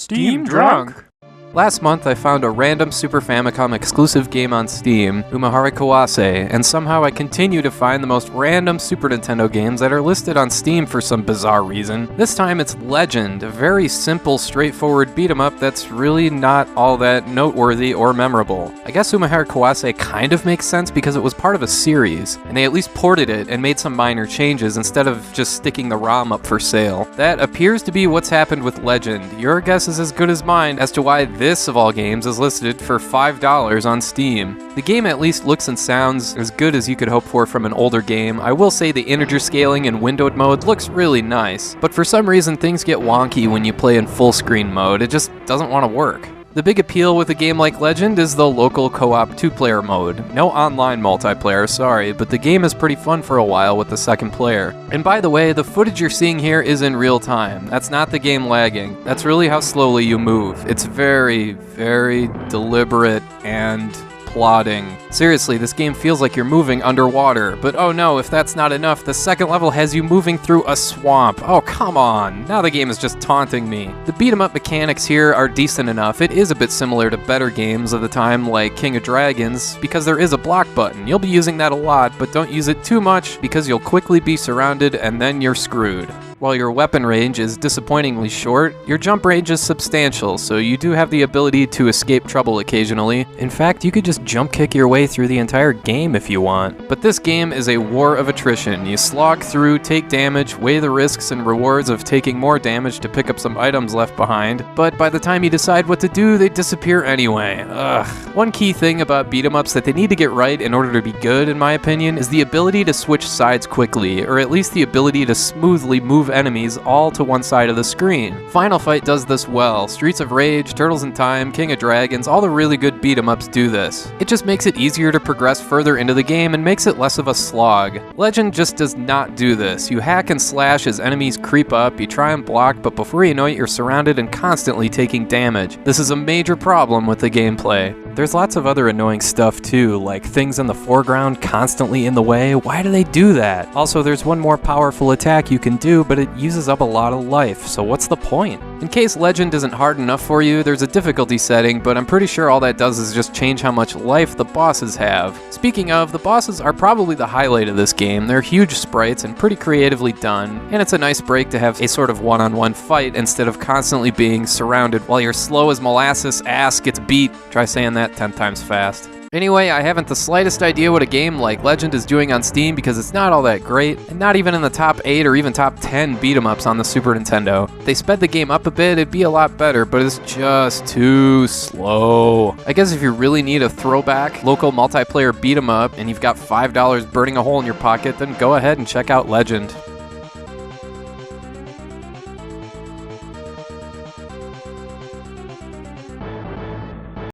Steam Drunk. Last month, I found a random Super Famicom exclusive game on Steam, Umahara Kawase, and somehow I continue to find the most random Super Nintendo games that are listed on Steam for some bizarre reason. This time it's Legend, a very simple, straightforward beat-em-up that's really not all that noteworthy or memorable. I guess Umahara Kawase kind of makes sense because it was part of a series, and they at least ported it and made some minor changes instead of just sticking the ROM up for sale. That appears to be what's happened with Legend. Your guess is as good as mine as to why this, of all games, is listed for $5 on Steam. The game at least looks and sounds as good as you could hope for from an older game. I will say the integer scaling in windowed mode looks really nice, but for some reason things get wonky when you play in full screen mode. It just doesn't want to work. The big appeal with a game like Legend is the local co-op 2-player mode. No online multiplayer, sorry, but the game is pretty fun for a while with the second player. And by the way, the footage you're seeing here is in real time. That's not the game lagging. That's really how slowly you move. It's very, very deliberate and plodding. Seriously, this game feels like you're moving underwater, but oh no, if that's not enough, the second level has you moving through a swamp. Oh, come on. Now the game is just taunting me. The beat-em-up mechanics here are decent enough. It is a bit similar to better games of the time like King of Dragons, because there is a block button. You'll be using that a lot, but don't use it too much because you'll quickly be surrounded and then you're screwed. While your weapon range is disappointingly short, your jump range is substantial, so you do have the ability to escape trouble occasionally. In fact, you could just jump kick your way through the entire game if you want. But this game is a war of attrition. You slog through, take damage, weigh the risks and rewards of taking more damage to pick up some items left behind, but by the time you decide what to do, they disappear anyway. Ugh. One key thing about beat-em-ups that they need to get right in order to be good, in my opinion, is the ability to switch sides quickly, or at least the ability to smoothly move enemies all to one side of the screen. Final Fight does this well. Streets of Rage, Turtles in Time, King of Dragons, all the really good beat-em-ups do this. It just makes it easier to progress further into the game and makes it less of a slog. Legend just does not do this. You hack and slash as enemies creep up, you try and block, but before you know it, you're surrounded and constantly taking damage. This is a major problem with the gameplay. There's lots of other annoying stuff too, like things in the foreground constantly in the way. Why do they do that? Also, there's one more powerful attack you can do, but it uses up a lot of life, so what's the point? In case Legend isn't hard enough for you, there's a difficulty setting, but I'm pretty sure all that does is just change how much life the bosses have. Speaking of, the bosses are probably the highlight of this game. They're huge sprites and pretty creatively done, and it's a nice break to have a sort of one-on-one fight instead of constantly being surrounded while your slow as molasses ass gets beat. Try saying that 10 times fast. Anyway, I haven't the slightest idea what a game like Legend is doing on Steam because it's not all that great, and not even in the top 8 or even top 10 beat-em-ups on the Super Nintendo. If they sped the game up a bit, it'd be a lot better, but it's just too slow. I guess if you really need a throwback, local multiplayer beat-em-up, and you've got $5 burning a hole in your pocket, then go ahead and check out Legend.